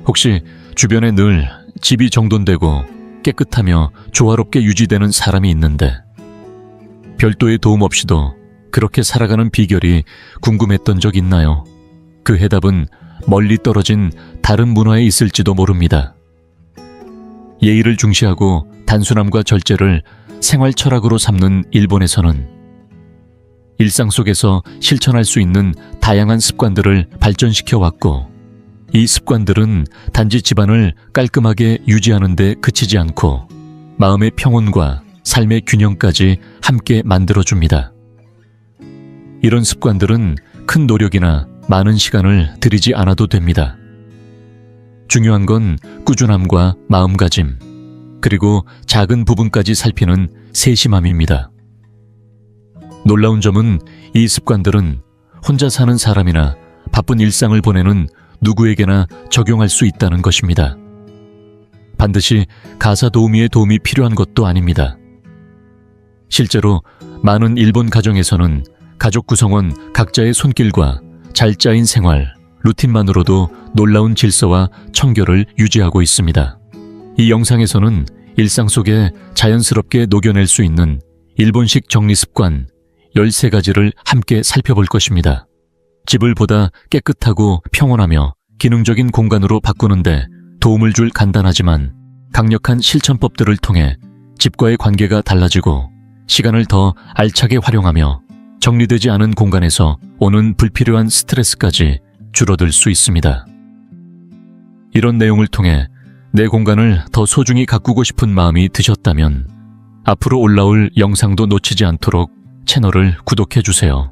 혹시 주변에 늘 집이 정돈되고 깨끗하며 조화롭게 유지되는 사람이 있는데 별도의 도움 없이도 그렇게 살아가는 비결이 궁금했던 적 있나요? 그 해답은 멀리 떨어진 다른 문화에 있을지도 모릅니다. 예의를 중시하고 단순함과 절제를 생활 철학으로 삼는 일본에서는 일상 속에서 실천할 수 있는 다양한 습관들을 발전시켜 왔고, 이 습관들은 단지 집안을 깔끔하게 유지하는 데 그치지 않고 마음의 평온과 삶의 균형까지 함께 만들어줍니다. 이런 습관들은 큰 노력이나 많은 시간을 들이지 않아도 됩니다. 중요한 건 꾸준함과 마음가짐, 그리고 작은 부분까지 살피는 세심함입니다. 놀라운 점은 이 습관들은 혼자 사는 사람이나 바쁜 일상을 보내는 누구에게나 적용할 수 있다는 것입니다. 반드시 가사 도우미의 도움이 필요한 것도 아닙니다. 실제로 많은 일본 가정에서는 가족 구성원 각자의 손길과 잘 짜인 생활, 루틴만으로도 놀라운 질서와 청결을 유지하고 있습니다. 이 영상에서는 일상 속에 자연스럽게 녹여낼 수 있는 일본식 정리습관 13가지를 함께 살펴볼 것입니다. 집을 보다 깨끗하고 평온하며 기능적인 공간으로 바꾸는데 도움을 줄 간단하지만 강력한 실천법들을 통해 집과의 관계가 달라지고 시간을 더 알차게 활용하며 정리되지 않은 공간에서 오는 불필요한 스트레스까지 줄어들 수 있습니다. 이런 내용을 통해 내 공간을 더 소중히 가꾸고 싶은 마음이 드셨다면 앞으로 올라올 영상도 놓치지 않도록 채널을 구독해주세요.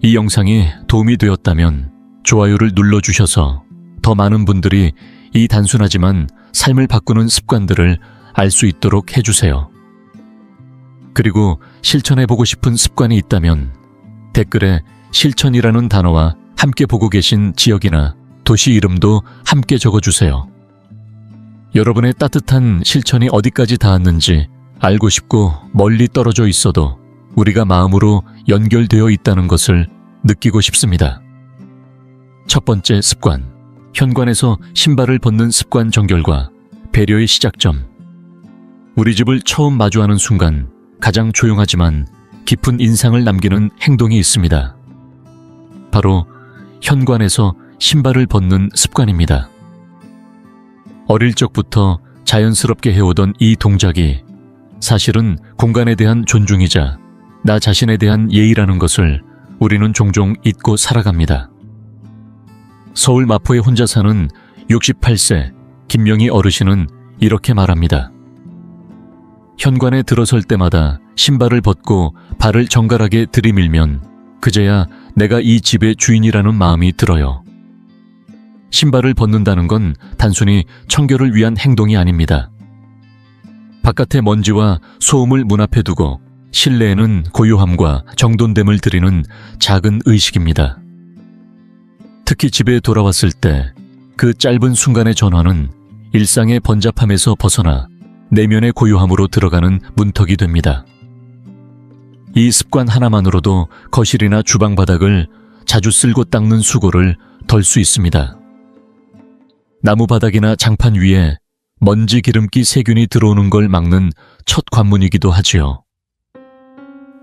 이 영상이 도움이 되었다면 좋아요를 눌러주셔서 더 많은 분들이 이 단순하지만 삶을 바꾸는 습관들을 알 수 있도록 해주세요. 그리고 실천해보고 싶은 습관이 있다면 댓글에 실천이라는 단어와 함께 보고 계신 지역이나 도시 이름도 함께 적어주세요. 여러분의 따뜻한 실천이 어디까지 닿았는지 알고 싶고 멀리 떨어져 있어도 우리가 마음으로 연결되어 있다는 것을 느끼고 싶습니다. 첫 번째 습관, 현관에서 신발을 벗는 습관 정결과 배려의 시작점. 우리 집을 처음 마주하는 순간 가장 조용하지만 깊은 인상을 남기는 행동이 있습니다. 바로 현관에서 신발을 벗는 습관입니다. 어릴 적부터 자연스럽게 해오던 이 동작이 사실은 공간에 대한 존중이자 나 자신에 대한 예의라는 것을 우리는 종종 잊고 살아갑니다. 서울 마포에 혼자 사는 68세 김명희 어르신은 이렇게 말합니다. 현관에 들어설 때마다 신발을 벗고 발을 정갈하게 들이밀면 그제야 내가 이 집의 주인이라는 마음이 들어요. 신발을 벗는다는 건 단순히 청결을 위한 행동이 아닙니다. 바깥의 먼지와 소음을 문 앞에 두고 실내에는 고요함과 정돈됨을 드리는 작은 의식입니다. 특히 집에 돌아왔을 때 그 짧은 순간의 전환은 일상의 번잡함에서 벗어나 내면의 고요함으로 들어가는 문턱이 됩니다. 이 습관 하나만으로도 거실이나 주방 바닥을 자주 쓸고 닦는 수고를 덜 수 있습니다. 나무 바닥이나 장판 위에 먼지 기름기 세균이 들어오는 걸 막는 첫 관문이기도 하지요.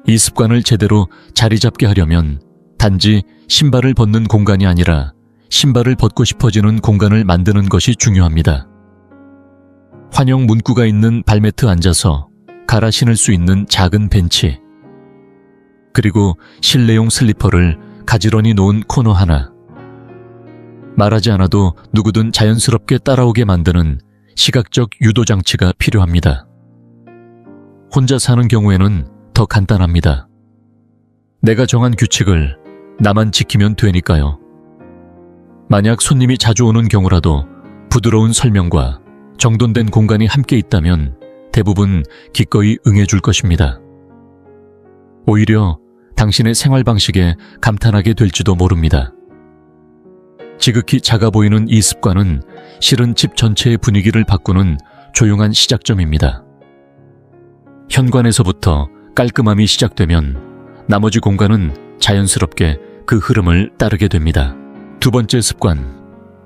이 습관을 제대로 자리 잡게 하려면 단지 신발을 벗는 공간이 아니라 신발을 벗고 싶어지는 공간을 만드는 것이 중요합니다. 환영 문구가 있는 발매트 앉아서 갈아 신을 수 있는 작은 벤치, 그리고 실내용 슬리퍼를 가지런히 놓은 코너 하나, 말하지 않아도 누구든 자연스럽게 따라오게 만드는 시각적 유도 장치가 필요합니다. 혼자 사는 경우에는 더 간단합니다. 내가 정한 규칙을 나만 지키면 되니까요. 만약 손님이 자주 오는 경우라도 부드러운 설명과 정돈된 공간이 함께 있다면 대부분 기꺼이 응해줄 것입니다. 오히려 당신의 생활 방식에 감탄하게 될지도 모릅니다. 지극히 작아 보이는 이 습관은 실은 집 전체의 분위기를 바꾸는 조용한 시작점입니다. 현관에서부터 깔끔함이 시작되면 나머지 공간은 자연스럽게 그 흐름을 따르게 됩니다. 두 번째 습관,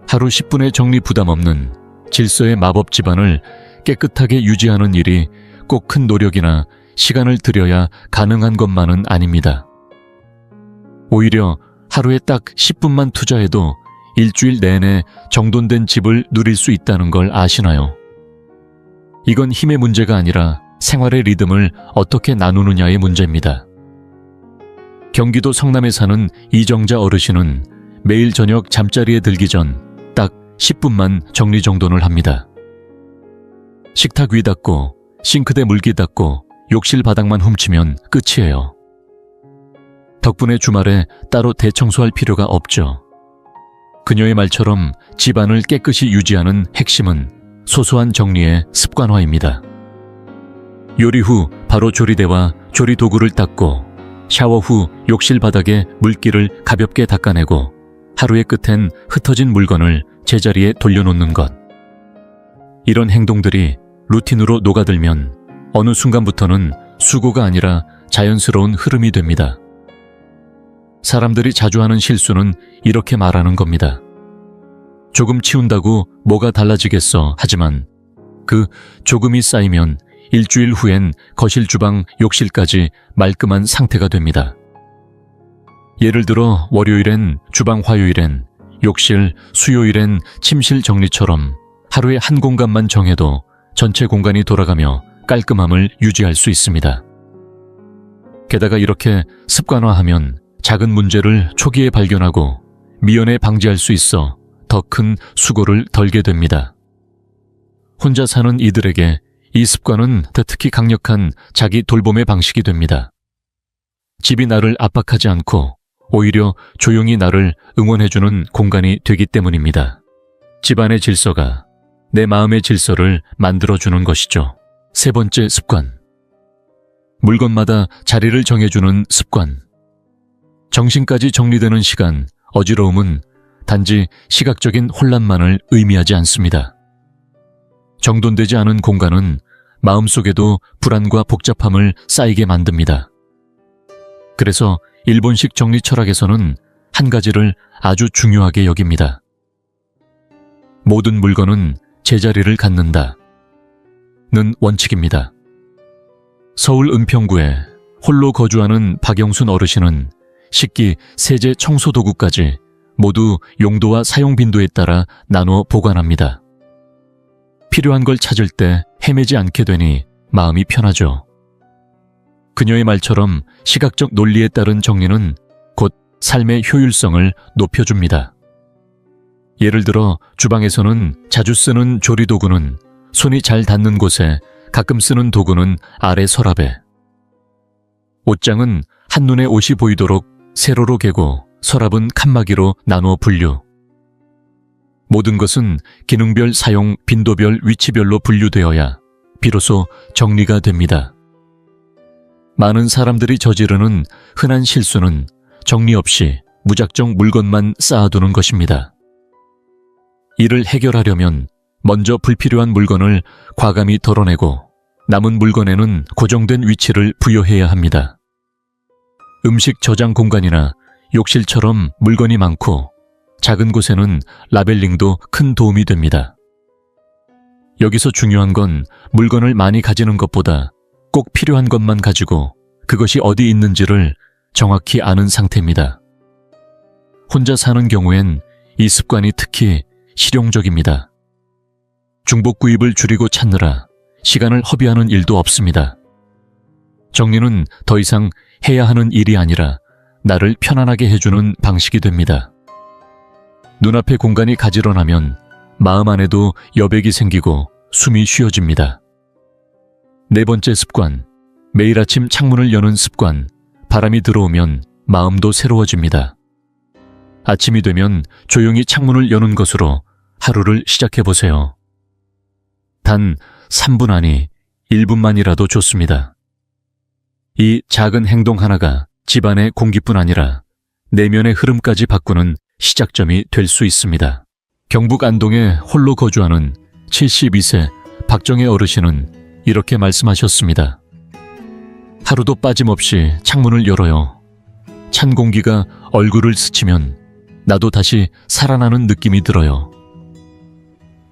하루 10분의 정리 부담 없는 질서의 마법 집안을 깨끗하게 유지하는 일이 꼭 큰 노력이나 시간을 들여야 가능한 것만은 아닙니다. 오히려 하루에 딱 10분만 투자해도 일주일 내내 정돈된 집을 누릴 수 있다는 걸 아시나요? 이건 힘의 문제가 아니라 생활의 리듬을 어떻게 나누느냐의 문제입니다. 경기도 성남에 사는 이정자 어르신은 매일 저녁 잠자리에 들기 전 딱 10분만 정리정돈을 합니다. 식탁 위 닦고 싱크대 물기 닦고 욕실 바닥만 훔치면 끝이에요. 덕분에 주말에 따로 대청소할 필요가 없죠. 그녀의 말처럼 집안을 깨끗이 유지하는 핵심은 소소한 정리의 습관화입니다. 요리 후 바로 조리대와 조리 도구를 닦고 샤워 후 욕실 바닥에 물기를 가볍게 닦아내고 하루의 끝엔 흩어진 물건을 제자리에 돌려놓는 것. 이런 행동들이 루틴으로 녹아들면 어느 순간부터는 수고가 아니라 자연스러운 흐름이 됩니다. 사람들이 자주 하는 실수는 이렇게 말하는 겁니다. 조금 치운다고 뭐가 달라지겠어 하지만 그 조금이 쌓이면 일주일 후엔 거실, 주방, 욕실까지 말끔한 상태가 됩니다. 예를 들어 월요일엔 주방, 화요일엔 욕실, 수요일엔 침실 정리처럼 하루에 한 공간만 정해도 전체 공간이 돌아가며 깔끔함을 유지할 수 있습니다. 게다가 이렇게 습관화하면 작은 문제를 초기에 발견하고 미연에 방지할 수 있어 더 큰 수고를 덜게 됩니다. 혼자 사는 이들에게 이 습관은 특히 강력한 자기 돌봄의 방식이 됩니다. 집이 나를 압박하지 않고 오히려 조용히 나를 응원해주는 공간이 되기 때문입니다. 집안의 질서가 내 마음의 질서를 만들어주는 것이죠. 세 번째 습관. 물건마다 자리를 정해주는 습관. 정신까지 정리되는 시간, 어지러움은 단지 시각적인 혼란만을 의미하지 않습니다. 정돈되지 않은 공간은 마음속에도 불안과 복잡함을 쌓이게 만듭니다. 그래서 일본식 정리 철학에서는 한 가지를 아주 중요하게 여깁니다. 모든 물건은 제자리를 갖는다 는 원칙입니다. 서울 은평구에 홀로 거주하는 박영순 어르신은 식기, 세제, 청소 도구까지 모두 용도와 사용 빈도에 따라 나누어 보관합니다. 필요한 걸 찾을 때 헤매지 않게 되니 마음이 편하죠. 그녀의 말처럼 시각적 논리에 따른 정리는 곧 삶의 효율성을 높여줍니다. 예를 들어 주방에서는 자주 쓰는 조리도구는 손이 잘 닿는 곳에, 가끔 쓰는 도구는 아래 서랍에, 옷장은 한눈에 옷이 보이도록 세로로 개고 서랍은 칸막이로 나누어 분류. 모든 것은 기능별, 사용 빈도별, 위치별로 분류되어야 비로소 정리가 됩니다. 많은 사람들이 저지르는 흔한 실수는 정리 없이 무작정 물건만 쌓아두는 것입니다. 이를 해결하려면 먼저 불필요한 물건을 과감히 덜어내고 남은 물건에는 고정된 위치를 부여해야 합니다. 음식 저장 공간이나 욕실처럼 물건이 많고 작은 곳에는 라벨링도 큰 도움이 됩니다. 여기서 중요한 건 물건을 많이 가지는 것보다 꼭 필요한 것만 가지고 그것이 어디 있는지를 정확히 아는 상태입니다. 혼자 사는 경우엔 이 습관이 특히 실용적입니다. 중복 구입을 줄이고 찾느라 시간을 허비하는 일도 없습니다. 정리는 더 이상 해야 하는 일이 아니라 나를 편안하게 해주는 방식이 됩니다. 눈앞에 공간이 가지런하면 마음 안에도 여백이 생기고 숨이 쉬어집니다. 네 번째 습관, 매일 아침 창문을 여는 습관. 바람이 들어오면 마음도 새로워집니다. 아침이 되면 조용히 창문을 여는 것으로 하루를 시작해보세요. 단 3분 아니 1분만이라도 좋습니다. 이 작은 행동 하나가 집안의 공기뿐 아니라 내면의 흐름까지 바꾸는 시작점이 될 수 있습니다. 경북 안동에 홀로 거주하는 72세 박정혜 어르신은 이렇게 말씀하셨습니다. 하루도 빠짐없이 창문을 열어요. 찬 공기가 얼굴을 스치면 나도 다시 살아나는 느낌이 들어요.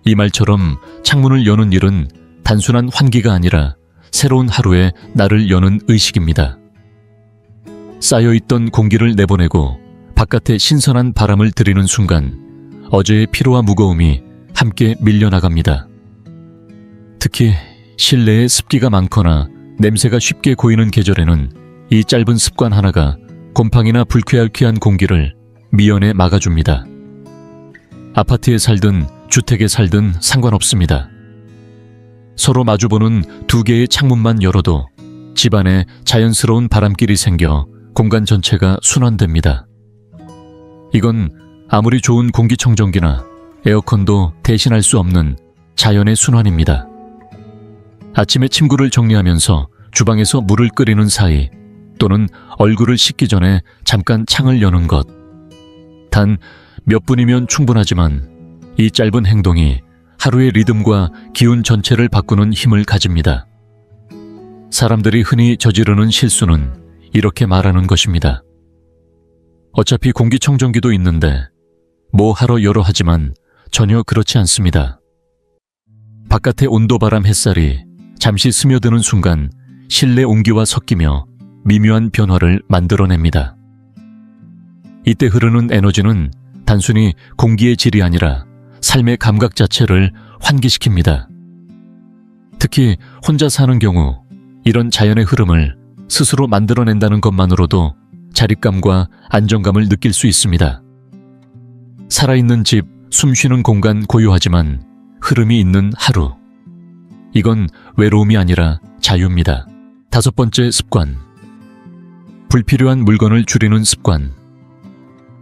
이 말처럼 창문을 여는 일은 단순한 환기가 아니라 새로운 하루에 나를 여는 의식입니다. 쌓여있던 공기를 내보내고 바깥에 신선한 바람을 들이는 순간 어제의 피로와 무거움이 함께 밀려나갑니다. 특히 실내에 습기가 많거나 냄새가 쉽게 고이는 계절에는 이 짧은 습관 하나가 곰팡이나 불쾌한 공기를 미연에 막아줍니다. 아파트에 살든 주택에 살든 상관없습니다. 서로 마주보는 두 개의 창문만 열어도 집안에 자연스러운 바람길이 생겨 공간 전체가 순환됩니다. 이건 아무리 좋은 공기청정기나 에어컨도 대신할 수 없는 자연의 순환입니다. 아침에 침구를 정리하면서 주방에서 물을 끓이는 사이 또는 얼굴을 씻기 전에 잠깐 창을 여는 것. 단 몇 분이면 충분하지만 이 짧은 행동이 하루의 리듬과 기운 전체를 바꾸는 힘을 가집니다. 사람들이 흔히 저지르는 실수는 이렇게 말하는 것입니다. 어차피 공기청정기도 있는데 뭐 하러 열어 하지만 전혀 그렇지 않습니다. 바깥의 온도바람 햇살이 잠시 스며드는 순간 실내 온기와 섞이며 미묘한 변화를 만들어냅니다. 이때 흐르는 에너지는 단순히 공기의 질이 아니라 삶의 감각 자체를 환기시킵니다. 특히 혼자 사는 경우 이런 자연의 흐름을 스스로 만들어낸다는 것만으로도 자립감과 안정감을 느낄 수 있습니다. 살아있는 집, 숨쉬는 공간 고요하지만 흐름이 있는 하루. 이건 외로움이 아니라 자유입니다. 5번째 습관. 불필요한 물건을 줄이는 습관.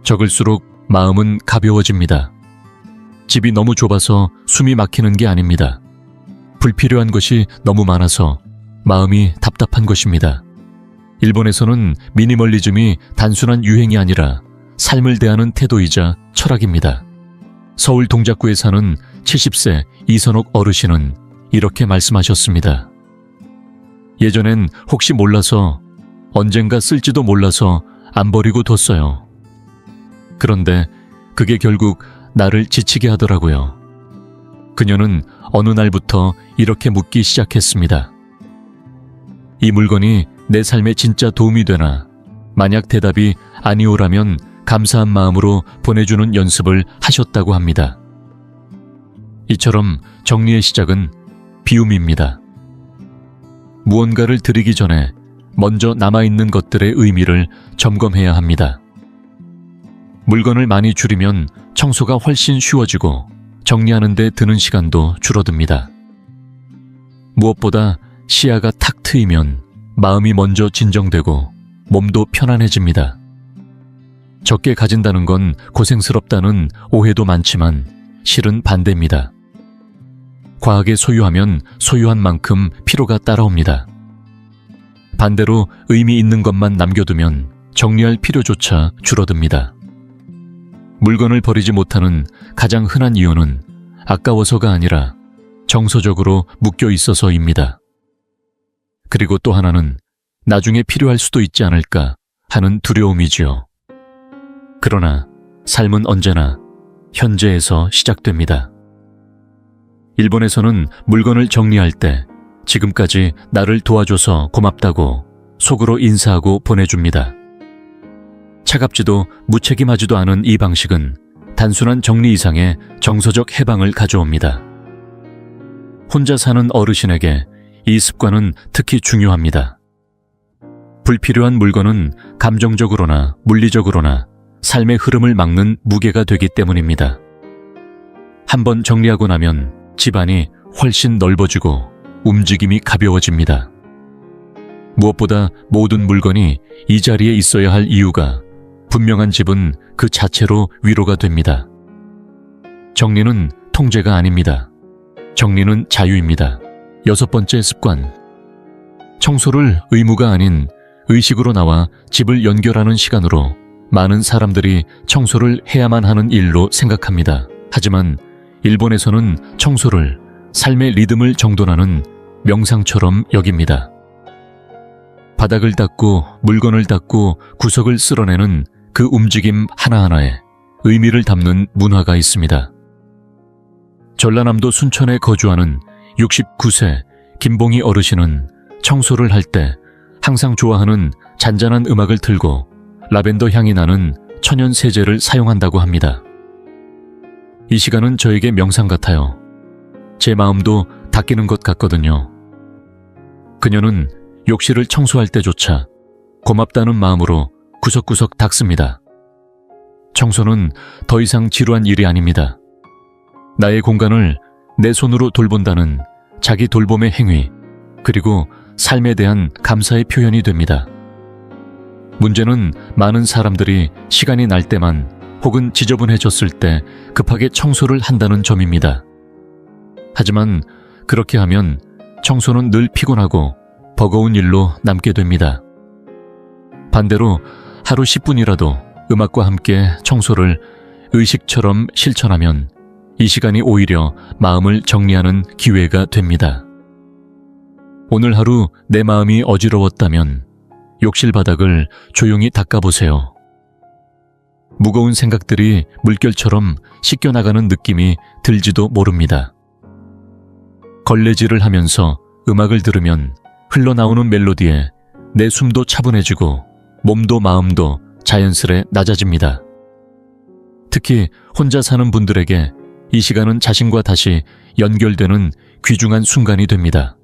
적을수록 마음은 가벼워집니다. 집이 너무 좁아서 숨이 막히는 게 아닙니다. 불필요한 것이 너무 많아서 마음이 답답한 것입니다. 일본에서는 미니멀리즘이 단순한 유행이 아니라 삶을 대하는 태도이자 철학입니다. 서울 동작구에 사는 70세 이선옥 어르신은 이렇게 말씀하셨습니다. 예전엔 혹시 몰라서 언젠가 쓸지도 몰라서 안 버리고 뒀어요. 그런데 그게 결국 나를 지치게 하더라고요. 그녀는 어느 날부터 이렇게 묻기 시작했습니다. 이 물건이 내 삶에 진짜 도움이 되나? 만약 대답이 아니오라면 감사한 마음으로 보내주는 연습을 하셨다고 합니다. 이처럼 정리의 시작은 비움입니다. 무언가를 드리기 전에 먼저 남아있는 것들의 의미를 점검해야 합니다. 물건을 많이 줄이면 청소가 훨씬 쉬워지고 정리하는 데 드는 시간도 줄어듭니다. 무엇보다 시야가 탁 트이면 마음이 먼저 진정되고 몸도 편안해집니다. 적게 가진다는 건 고생스럽다는 오해도 많지만 실은 반대입니다. 과하게 소유하면 소유한 만큼 피로가 따라옵니다. 반대로 의미 있는 것만 남겨두면 정리할 필요조차 줄어듭니다. 물건을 버리지 못하는 가장 흔한 이유는 아까워서가 아니라 정서적으로 묶여 있어서입니다. 그리고 또 하나는 나중에 필요할 수도 있지 않을까 하는 두려움이지요. 그러나 삶은 언제나 현재에서 시작됩니다. 일본에서는 물건을 정리할 때 지금까지 나를 도와줘서 고맙다고 속으로 인사하고 보내줍니다. 차갑지도 무책임하지도 않은 이 방식은 단순한 정리 이상의 정서적 해방을 가져옵니다. 혼자 사는 어르신에게 이 습관은 특히 중요합니다. 불필요한 물건은 감정적으로나 물리적으로나 삶의 흐름을 막는 무게가 되기 때문입니다. 한번 정리하고 나면 집안이 훨씬 넓어지고 움직임이 가벼워집니다. 무엇보다 모든 물건이 이 자리에 있어야 할 이유가 분명한 집은 그 자체로 위로가 됩니다. 정리는 통제가 아닙니다. 정리는 자유입니다. 6번째 습관. 청소를 의무가 아닌 의식으로 나와 집을 연결하는 시간으로 많은 사람들이 청소를 해야만 하는 일로 생각합니다. 하지만 일본에서는 청소를 삶의 리듬을 정돈하는 명상처럼 여깁니다. 바닥을 닦고 물건을 닦고 구석을 쓸어내는 그 움직임 하나하나에 의미를 담는 문화가 있습니다. 전라남도 순천에 거주하는 69세 김봉희 어르신은 청소를 할 때 항상 좋아하는 잔잔한 음악을 틀고 라벤더 향이 나는 천연 세제를 사용한다고 합니다. 이 시간은 저에게 명상 같아요. 제 마음도 닦이는 것 같거든요. 그녀는 욕실을 청소할 때조차 고맙다는 마음으로 구석구석 닦습니다. 청소는 더 이상 지루한 일이 아닙니다. 나의 공간을 내 손으로 돌본다는 자기 돌봄의 행위, 그리고 삶에 대한 감사의 표현이 됩니다. 문제는 많은 사람들이 시간이 날 때만 혹은 지저분해졌을 때 급하게 청소를 한다는 점입니다. 하지만 그렇게 하면 청소는 늘 피곤하고 버거운 일로 남게 됩니다. 반대로 하루 10분이라도 음악과 함께 청소를 의식처럼 실천하면 이 시간이 오히려 마음을 정리하는 기회가 됩니다. 오늘 하루 내 마음이 어지러웠다면 욕실 바닥을 조용히 닦아보세요. 무거운 생각들이 물결처럼 씻겨나가는 느낌이 들지도 모릅니다. 걸레질을 하면서 음악을 들으면 흘러나오는 멜로디에 내 숨도 차분해지고 몸도 마음도 자연스레 낮아집니다. 특히 혼자 사는 분들에게 이 시간은 자신과 다시 연결되는 귀중한 순간이 됩니다.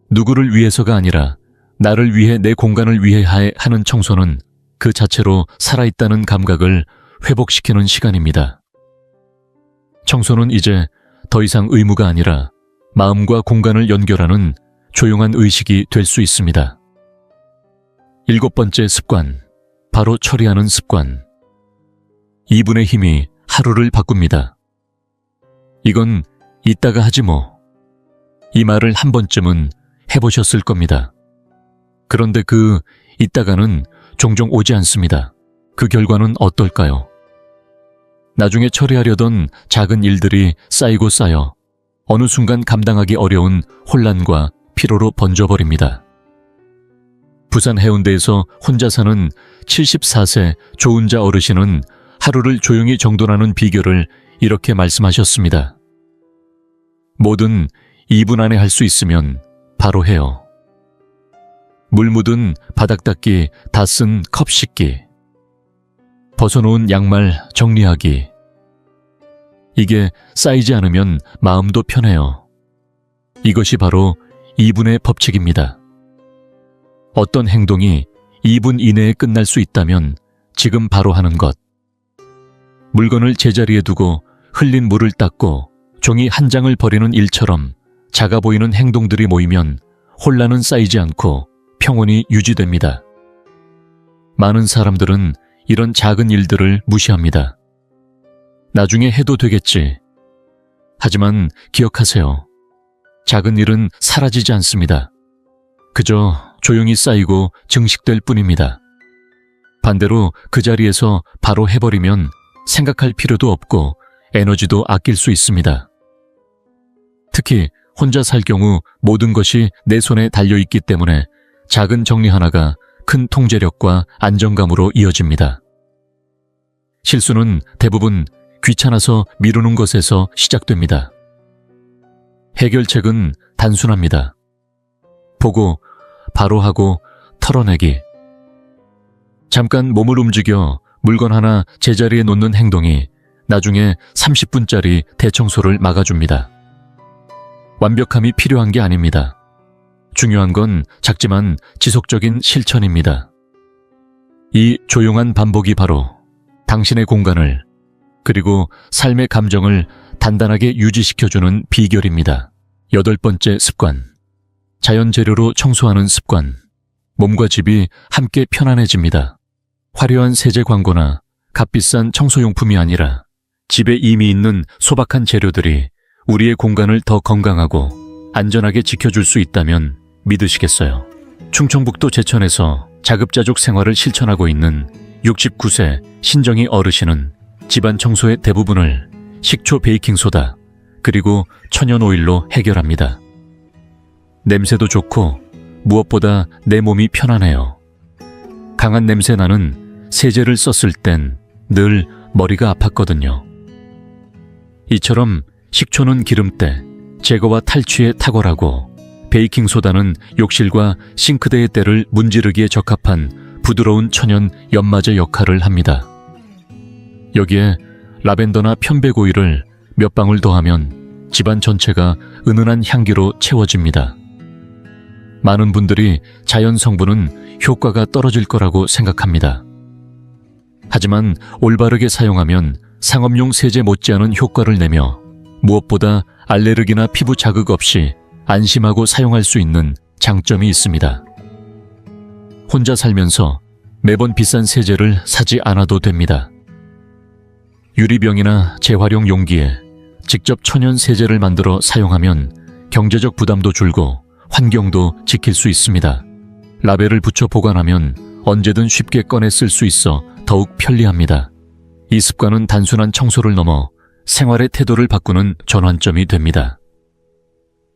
누구를 위해서가 아니라 나를 위해 내 공간을 위해 하는 청소는 그 자체로 살아있다는 감각을 회복시키는 시간입니다. 청소는 이제 더 이상 의무가 아니라 마음과 공간을 연결하는 조용한 의식이 될 수 있습니다. 7번째 습관, 바로 처리하는 습관. 2분의 힘이 하루를 바꿉니다. 이건 이따가 하지 뭐. 이 말을 한 번쯤은 해보셨을 겁니다. 그런데 그 이따가는 종종 오지 않습니다. 그 결과는 어떨까요? 나중에 처리하려던 작은 일들이 쌓이고 쌓여 어느 순간 감당하기 어려운 혼란과 피로로 번져버립니다. 부산 해운대에서 혼자 사는 74세 조은자 어르신은 하루를 조용히 정돈하는 비결을 이렇게 말씀하셨습니다. 뭐든 2분 안에 할 수 있으면 바로 해요. 물 묻은 바닥 닦기, 다 쓴 컵 씻기, 벗어놓은 양말 정리하기. 이게 쌓이지 않으면 마음도 편해요. 이것이 바로 2분의 법칙입니다. 어떤 행동이 2분 이내에 끝날 수 있다면 지금 바로 하는 것. 물건을 제자리에 두고 흘린 물을 닦고 종이 한 장을 버리는 일처럼 작아 보이는 행동들이 모이면 혼란은 쌓이지 않고 평온이 유지됩니다. 많은 사람들은 이런 작은 일들을 무시합니다. 나중에 해도 되겠지. 하지만 기억하세요. 작은 일은 사라지지 않습니다. 그저 조용히 쌓이고 증식될 뿐입니다. 반대로 그 자리에서 바로 해버리면 생각할 필요도 없고 에너지도 아낄 수 있습니다. 특히 혼자 살 경우 모든 것이 내 손에 달려있기 때문에 작은 정리 하나가 큰 통제력과 안정감으로 이어집니다. 실수는 대부분 귀찮아서 미루는 것에서 시작됩니다. 해결책은 단순합니다. 보고, 바로 하고, 털어내기. 잠깐 몸을 움직여 물건 하나 제자리에 놓는 행동이 나중에 30분짜리 대청소를 막아줍니다. 완벽함이 필요한 게 아닙니다. 중요한 건 작지만 지속적인 실천입니다. 이 조용한 반복이 바로 당신의 공간을 그리고 삶의 감정을 단단하게 유지시켜주는 비결입니다. 8번째 습관, 자연 재료로 청소하는 습관. 몸과 집이 함께 편안해집니다. 화려한 세제 광고나 값비싼 청소용품이 아니라 집에 이미 있는 소박한 재료들이 우리의 공간을 더 건강하고 안전하게 지켜줄 수 있다면 믿으시겠어요? 충청북도 제천에서 자급자족 생활을 실천하고 있는 69세 신정희 어르신은 집안 청소의 대부분을 식초 베이킹소다 그리고 천연 오일로 해결합니다. 냄새도 좋고 무엇보다 내 몸이 편안해요. 강한 냄새 나는 세제를 썼을 땐 늘 머리가 아팠거든요. 이처럼 식초는 기름때, 제거와 탈취에 탁월하고 베이킹소다는 욕실과 싱크대의 때를 문지르기에 적합한 부드러운 천연 연마제 역할을 합니다. 여기에 라벤더나 편백오일을 몇 방울 더하면 집안 전체가 은은한 향기로 채워집니다. 많은 분들이 자연 성분은 효과가 떨어질 거라고 생각합니다. 하지만 올바르게 사용하면 상업용 세제 못지않은 효과를 내며 무엇보다 알레르기나 피부 자극 없이 안심하고 사용할 수 있는 장점이 있습니다. 혼자 살면서 매번 비싼 세제를 사지 않아도 됩니다. 유리병이나 재활용 용기에 직접 천연 세제를 만들어 사용하면 경제적 부담도 줄고 환경도 지킬 수 있습니다. 라벨을 붙여 보관하면 언제든 쉽게 꺼내 쓸 수 있어 더욱 편리합니다. 이 습관은 단순한 청소를 넘어 생활의 태도를 바꾸는 전환점이 됩니다.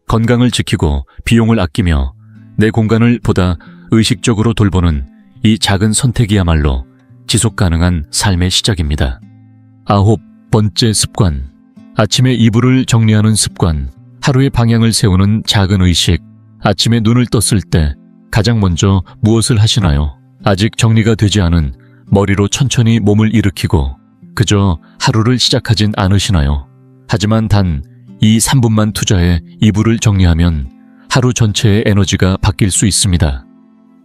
건강을 지키고 비용을 아끼며 내 공간을 보다 의식적으로 돌보는 이 작은 선택이야말로 지속 가능한 삶의 시작입니다. 9번째 습관. 아침에 이불을 정리하는 습관. 하루의 방향을 세우는 작은 의식. 아침에 눈을 떴을 때 가장 먼저 무엇을 하시나요? 아직 정리가 되지 않은 머리로 천천히 몸을 일으키고 그저 하루를 시작하진 않으시나요? 하지만 단 이 3분만 투자해 이불을 정리하면 하루 전체의 에너지가 바뀔 수 있습니다.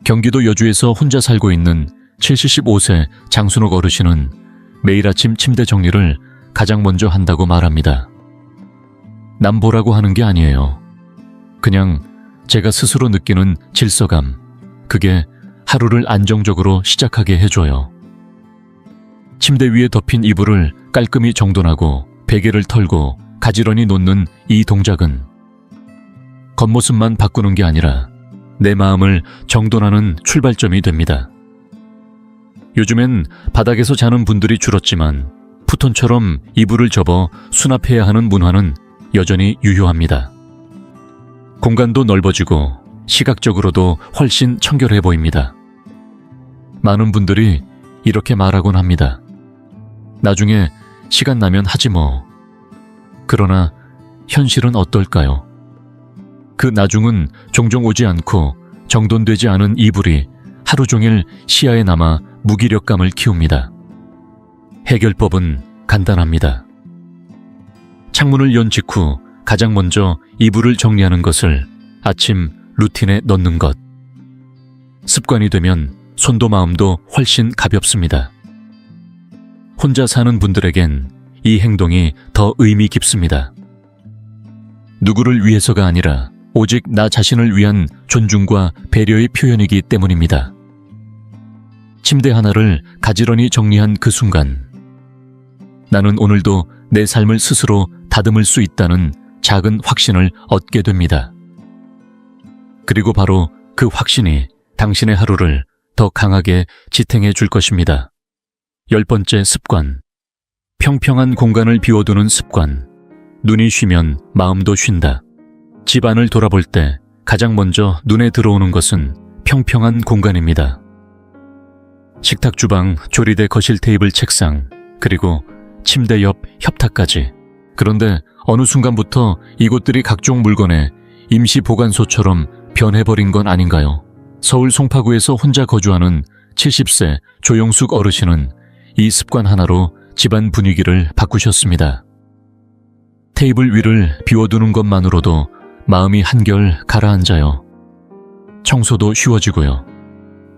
경기도 여주에서 혼자 살고 있는 75세 장순옥 어르신은 매일 아침 침대 정리를 가장 먼저 한다고 말합니다. 남 보라고 하는 게 아니에요. 그냥 제가 스스로 느끼는 질서감, 그게 하루를 안정적으로 시작하게 해줘요. 침대 위에 덮인 이불을 깔끔히 정돈하고 베개를 털고 가지런히 놓는 이 동작은 겉모습만 바꾸는 게 아니라 내 마음을 정돈하는 출발점이 됩니다. 요즘엔 바닥에서 자는 분들이 줄었지만 푸톤처럼 이불을 접어 수납해야 하는 문화는 여전히 유효합니다. 공간도 넓어지고 시각적으로도 훨씬 청결해 보입니다. 많은 분들이 이렇게 말하곤 합니다. 나중에 시간 나면 하지 뭐. 그러나 현실은 어떨까요? 그 나중은 종종 오지 않고 정돈되지 않은 이불이 하루 종일 시야에 남아 무기력감을 키웁니다. 해결법은 간단합니다. 창문을 연 직후 가장 먼저 이불을 정리하는 것을 아침 루틴에 넣는 것. 습관이 되면 손도 마음도 훨씬 가볍습니다. 혼자 사는 분들에겐 이 행동이 더 의미 깊습니다. 누구를 위해서가 아니라 오직 나 자신을 위한 존중과 배려의 표현이기 때문입니다. 침대 하나를 가지런히 정리한 그 순간, 나는 오늘도 내 삶을 스스로 다듬을 수 있다는 작은 확신을 얻게 됩니다. 그리고 바로 그 확신이 당신의 하루를 더 강하게 지탱해 줄 것입니다. 10번째 습관. 평평한 공간을 비워두는 습관. 눈이 쉬면 마음도 쉰다. 집안을 돌아볼 때 가장 먼저 눈에 들어오는 것은 평평한 공간입니다. 식탁, 주방, 조리대, 거실, 테이블, 책상, 그리고 침대 옆 협탁까지. 그런데 어느 순간부터 이곳들이 각종 물건의 임시 보관소처럼 변해버린 건 아닌가요? 서울 송파구에서 혼자 거주하는 70세 조영숙 어르신은 이 습관 하나로 집안 분위기를 바꾸셨습니다. 테이블 위를 비워두는 것만으로도 마음이 한결 가라앉아요. 청소도 쉬워지고요.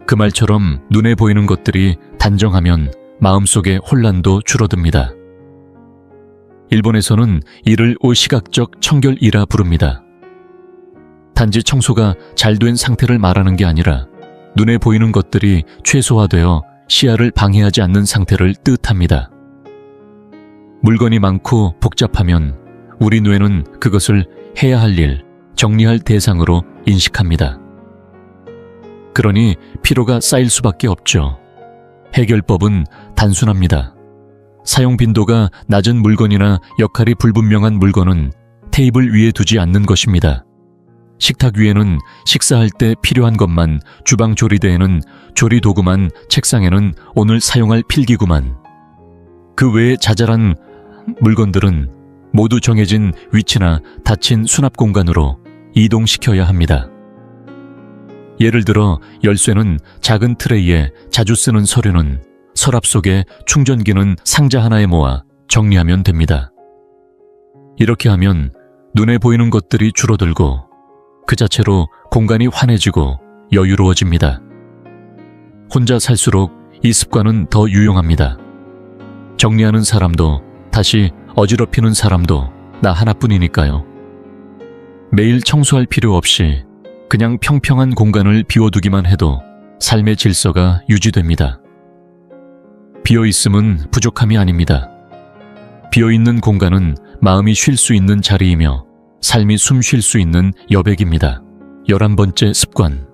그 말처럼 눈에 보이는 것들이 단정하면 마음속의 혼란도 줄어듭니다. 일본에서는 이를 오시각적 청결이라 부릅니다. 단지 청소가 잘 된 상태를 말하는 게 아니라 눈에 보이는 것들이 최소화되어 시야를 방해하지 않는 상태를 뜻합니다. 물건이 많고 복잡하면 우리 뇌는 그것을 해야 할 일, 정리할 대상으로 인식합니다. 그러니 피로가 쌓일 수밖에 없죠. 해결법은 단순합니다. 사용 빈도가 낮은 물건이나 역할이 불분명한 물건은 테이블 위에 두지 않는 것입니다. 식탁 위에는 식사할 때 필요한 것만, 주방 조리대에는 조리 도구만, 책상에는 오늘 사용할 필기구만. 그 외에 자잘한 물건들은 모두 정해진 위치나 닫힌 수납 공간으로 이동시켜야 합니다. 예를 들어 열쇠는 작은 트레이에 자주 쓰는 서류는 서랍 속에 충전기는 상자 하나에 모아 정리하면 됩니다. 이렇게 하면 눈에 보이는 것들이 줄어들고 그 자체로 공간이 환해지고 여유로워집니다. 혼자 살수록 이 습관은 더 유용합니다. 정리하는 사람도 다시 어지럽히는 사람도 나 하나뿐이니까요. 매일 청소할 필요 없이 그냥 평평한 공간을 비워두기만 해도 삶의 질서가 유지됩니다. 비어있음은 부족함이 아닙니다. 비어있는 공간은 마음이 쉴 수 있는 자리이며 삶이 숨 쉴 수 있는 여백입니다. 11번째 습관.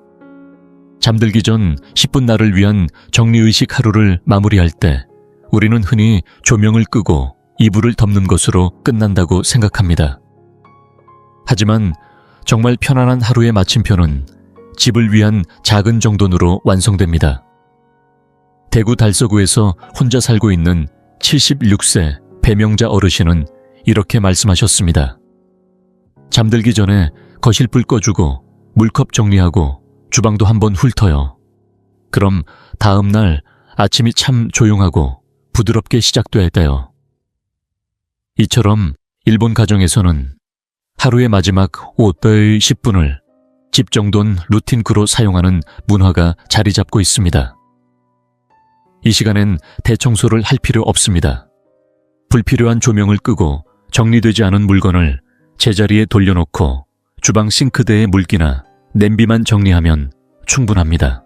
잠들기 전 10분 나를 위한 정리의식 하루를 마무리할 때 우리는 흔히 조명을 끄고 이불을 덮는 것으로 끝난다고 생각합니다. 하지만 정말 편안한 하루의 마침표는 집을 위한 작은 정돈으로 완성됩니다. 대구 달서구에서 혼자 살고 있는 76세 배명자 어르신은 이렇게 말씀하셨습니다. 잠들기 전에 거실불 꺼주고 물컵 정리하고 주방도 한번 훑어요. 그럼 다음 날 아침이 참 조용하고 부드럽게 시작돼요. 이처럼 일본 가정에서는 하루의 마지막 5대 10분을 집 정돈 루틴크로 사용하는 문화가 자리 잡고 있습니다. 이 시간엔 대청소를 할 필요 없습니다. 불필요한 조명을 끄고 정리되지 않은 물건을 제자리에 돌려놓고 주방 싱크대의 물기나 냄비만 정리하면 충분합니다.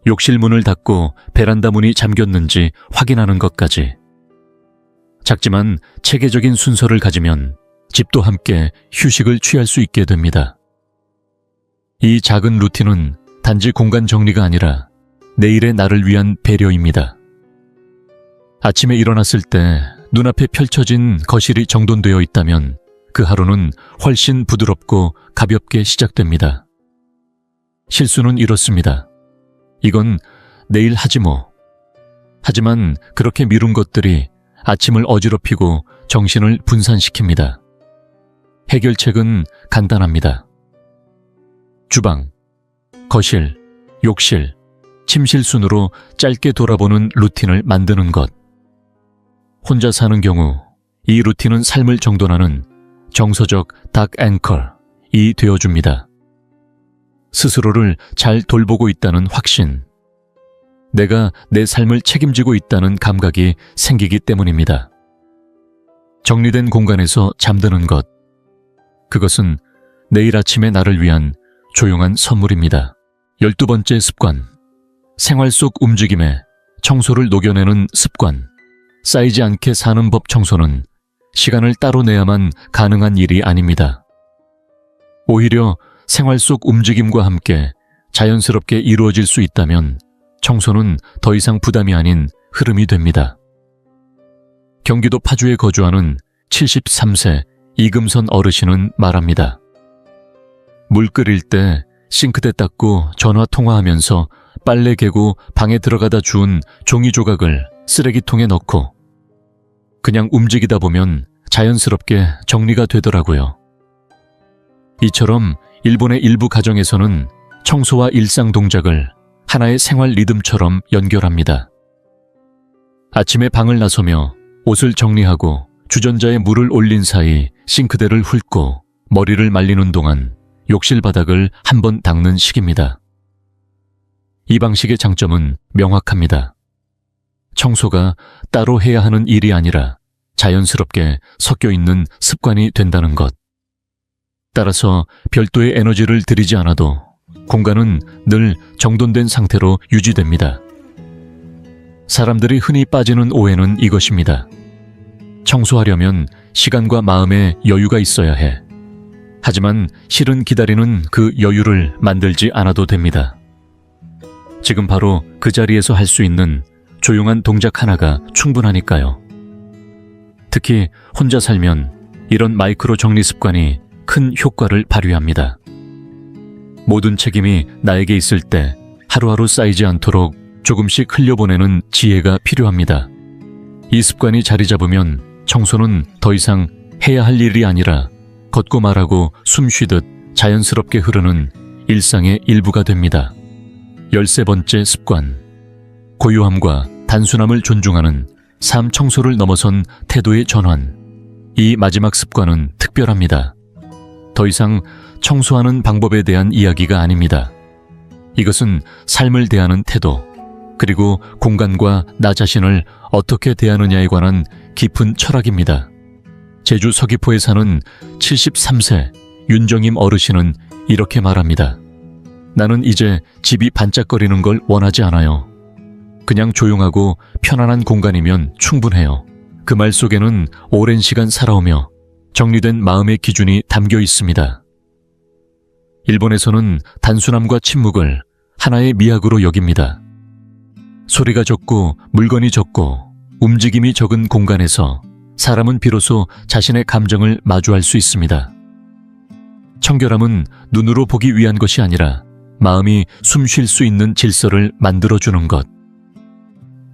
욕실 문을 닫고 베란다 문이 잠겼는지 확인하는 것까지. 작지만 체계적인 순서를 가지면 집도 함께 휴식을 취할 수 있게 됩니다. 이 작은 루틴은 단지 공간 정리가 아니라 내일의 나를 위한 배려입니다. 아침에 일어났을 때 눈앞에 펼쳐진 거실이 정돈되어 있다면 그 하루는 훨씬 부드럽고 가볍게 시작됩니다. 실수는 이렇습니다. 이건 내일 하지 뭐. 하지만 그렇게 미룬 것들이 아침을 어지럽히고 정신을 분산시킵니다. 해결책은 간단합니다. 주방, 거실, 욕실, 침실 순으로 짧게 돌아보는 루틴을 만드는 것. 혼자 사는 경우 이 루틴은 삶을 정돈하는 정서적 닥 앵커이 되어줍니다. 스스로를 잘 돌보고 있다는 확신, 내가 내 삶을 책임지고 있다는 감각이 생기기 때문입니다. 정리된 공간에서 잠드는 것, 그것은 내일 아침의 나를 위한 조용한 선물입니다. 12번째 습관. 생활 속 움직임에 청소를 녹여내는 습관. 쌓이지 않게 사는 법. 청소는 시간을 따로 내야만 가능한 일이 아닙니다. 오히려 생활 속 움직임과 함께 자연스럽게 이루어질 수 있다면 청소는 더 이상 부담이 아닌 흐름이 됩니다. 경기도 파주에 거주하는 73세 이금선 어르신은 말합니다. 물 끓일 때 싱크대 닦고 전화 통화하면서 빨래 개고 방에 들어가다 주운 종이 조각을 쓰레기통에 넣고 그냥 움직이다 보면 자연스럽게 정리가 되더라고요. 이처럼 일본의 일부 가정에서는 청소와 일상 동작을 하나의 생활 리듬처럼 연결합니다. 아침에 방을 나서며 옷을 정리하고 주전자에 물을 올린 사이 싱크대를 훑고 머리를 말리는 동안 욕실 바닥을 한번 닦는 식입니다. 이 방식의 장점은 명확합니다. 청소가 따로 해야 하는 일이 아니라 자연스럽게 섞여 있는 습관이 된다는 것. 따라서 별도의 에너지를 들이지 않아도 공간은 늘 정돈된 상태로 유지됩니다. 사람들이 흔히 빠지는 오해는 이것입니다. 청소하려면 시간과 마음의 여유가 있어야 해. 하지만 실은 기다리는 그 여유를 만들지 않아도 됩니다. 지금 바로 그 자리에서 할 수 있는 조용한 동작 하나가 충분하니까요. 특히 혼자 살면 이런 마이크로 정리 습관이 큰 효과를 발휘합니다. 모든 책임이 나에게 있을 때 하루하루 쌓이지 않도록 조금씩 흘려보내는 지혜가 필요합니다. 이 습관이 자리 잡으면 청소는 더 이상 해야 할 일이 아니라 걷고 말하고 숨 쉬듯 자연스럽게 흐르는 일상의 일부가 됩니다. 13번째 습관. 고요함과 단순함을 존중하는 삶 청소를 넘어선 태도의 전환. 이 마지막 습관은 특별합니다. 더 이상 청소하는 방법에 대한 이야기가 아닙니다. 이것은 삶을 대하는 태도, 그리고 공간과 나 자신을 어떻게 대하느냐에 관한 깊은 철학입니다. 제주 서귀포에 사는 73세 윤정임 어르신은 이렇게 말합니다. 나는 이제 집이 반짝거리는 걸 원하지 않아요. 그냥 조용하고 편안한 공간이면 충분해요. 그 말 속에는 오랜 시간 살아오며 정리된 마음의 기준이 담겨 있습니다. 일본에서는 단순함과 침묵을 하나의 미학으로 여깁니다. 소리가 적고 물건이 적고 움직임이 적은 공간에서 사람은 비로소 자신의 감정을 마주할 수 있습니다. 청결함은 눈으로 보기 위한 것이 아니라 마음이 숨 쉴 수 있는 질서를 만들어주는 것.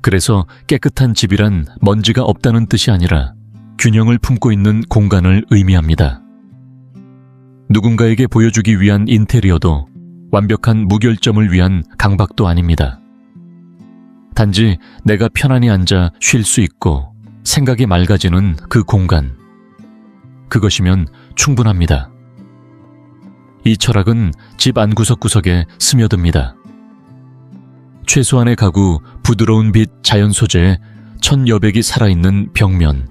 그래서 깨끗한 집이란 먼지가 없다는 뜻이 아니라 균형을 품고 있는 공간을 의미합니다. 누군가에게 보여주기 위한 인테리어도 완벽한 무결점을 위한 강박도 아닙니다. 단지 내가 편안히 앉아 쉴 수 있고 생각이 맑아지는 그 공간. 그것이면 충분합니다. 이 철학은 집 안 구석구석에 스며듭니다. 최소한의 가구, 부드러운 빛, 자연 소재에 천여백이 살아있는 벽면.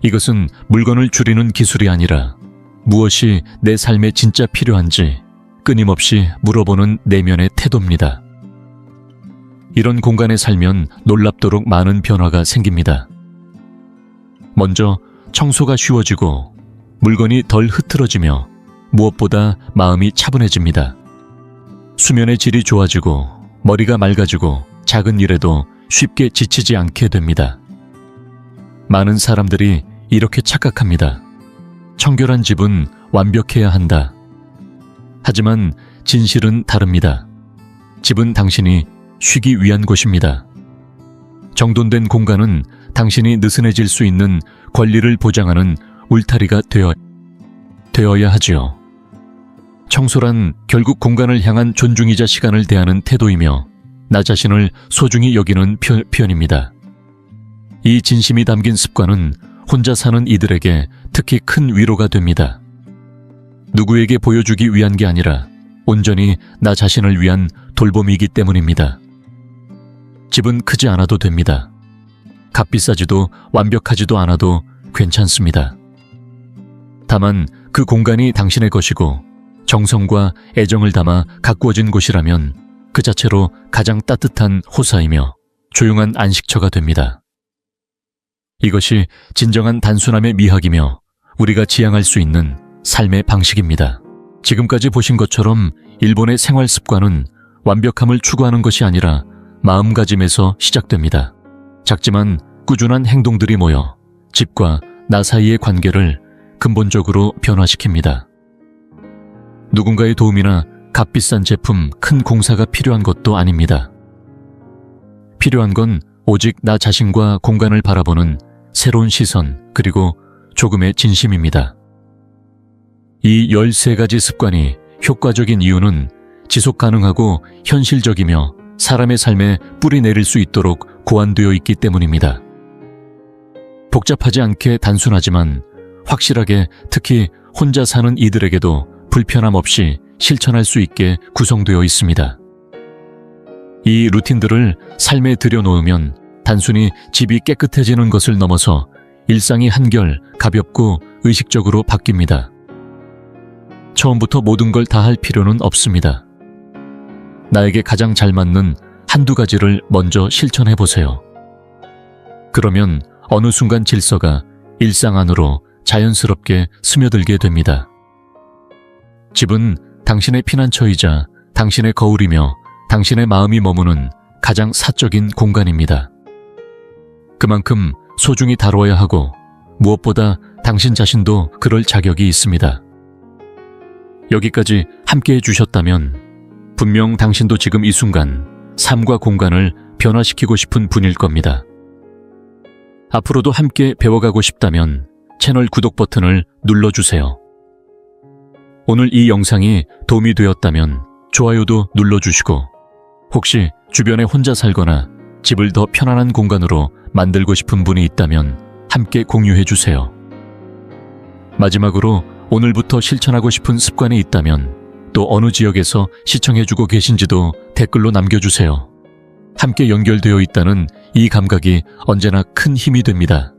이것은 물건을 줄이는 기술이 아니라 무엇이 내 삶에 진짜 필요한지 끊임없이 물어보는 내면의 태도입니다. 이런 공간에 살면 놀랍도록 많은 변화가 생깁니다. 먼저 청소가 쉬워지고 물건이 덜 흐트러지며 무엇보다 마음이 차분해집니다. 수면의 질이 좋아지고 머리가 맑아지고 작은 일에도 쉽게 지치지 않게 됩니다. 많은 사람들이 이렇게 착각합니다. 청결한 집은 완벽해야 한다. 하지만 진실은 다릅니다. 집은 당신이 쉬기 위한 곳입니다. 정돈된 공간은 당신이 느슨해질 수 있는 권리를 보장하는 울타리가 되어야 하지요. 청소란 결국 공간을 향한 존중이자 시간을 대하는 태도이며 나 자신을 소중히 여기는 표현입니다. 이 진심이 담긴 습관은 혼자 사는 이들에게 특히 큰 위로가 됩니다. 누구에게 보여주기 위한 게 아니라 온전히 나 자신을 위한 돌봄이기 때문입니다. 집은 크지 않아도 됩니다. 값비싸지도 완벽하지도 않아도 괜찮습니다. 다만 그 공간이 당신의 것이고 정성과 애정을 담아 가꾸어진 곳이라면 그 자체로 가장 따뜻한 호사이며 조용한 안식처가 됩니다. 이것이 진정한 단순함의 미학이며 우리가 지향할 수 있는 삶의 방식입니다. 지금까지 보신 것처럼 일본의 생활 습관은 완벽함을 추구하는 것이 아니라 마음가짐에서 시작됩니다. 작지만 꾸준한 행동들이 모여 집과 나 사이의 관계를 근본적으로 변화시킵니다. 누군가의 도움이나 값비싼 제품, 큰 공사가 필요한 것도 아닙니다. 필요한 건 오직 나 자신과 공간을 바라보는 새로운 시선, 그리고 조금의 진심입니다. 이 13가지 습관이 효과적인 이유는 지속 가능하고 현실적이며 사람의 삶에 뿌리 내릴 수 있도록 고안되어 있기 때문입니다. 복잡하지 않게 단순하지만 확실하게 특히 혼자 사는 이들에게도 불편함 없이 실천할 수 있게 구성되어 있습니다. 이 루틴들을 삶에 들여놓으면 단순히 집이 깨끗해지는 것을 넘어서 일상이 한결 가볍고 의식적으로 바뀝니다. 처음부터 모든 걸 다 할 필요는 없습니다. 나에게 가장 잘 맞는 한두 가지를 먼저 실천해 보세요. 그러면 어느 순간 질서가 일상 안으로 자연스럽게 스며들게 됩니다. 집은 당신의 피난처이자 당신의 거울이며 당신의 마음이 머무는 가장 사적인 공간입니다. 그만큼 소중히 다뤄야 하고 무엇보다 당신 자신도 그럴 자격이 있습니다. 여기까지 함께해 주셨다면 분명 당신도 지금 이 순간 삶과 공간을 변화시키고 싶은 분일 겁니다. 앞으로도 함께 배워가고 싶다면 채널 구독 버튼을 눌러주세요. 오늘 이 영상이 도움이 되었다면 좋아요도 눌러주시고, 혹시 주변에 혼자 살거나 집을 더 편안한 공간으로 만들고 싶은 분이 있다면 함께 공유해주세요. 마지막으로 오늘부터 실천하고 싶은 습관이 있다면, 또 어느 지역에서 시청해주고 계신지도 댓글로 남겨주세요. 함께 연결되어 있다는 이 감각이 언제나 큰 힘이 됩니다.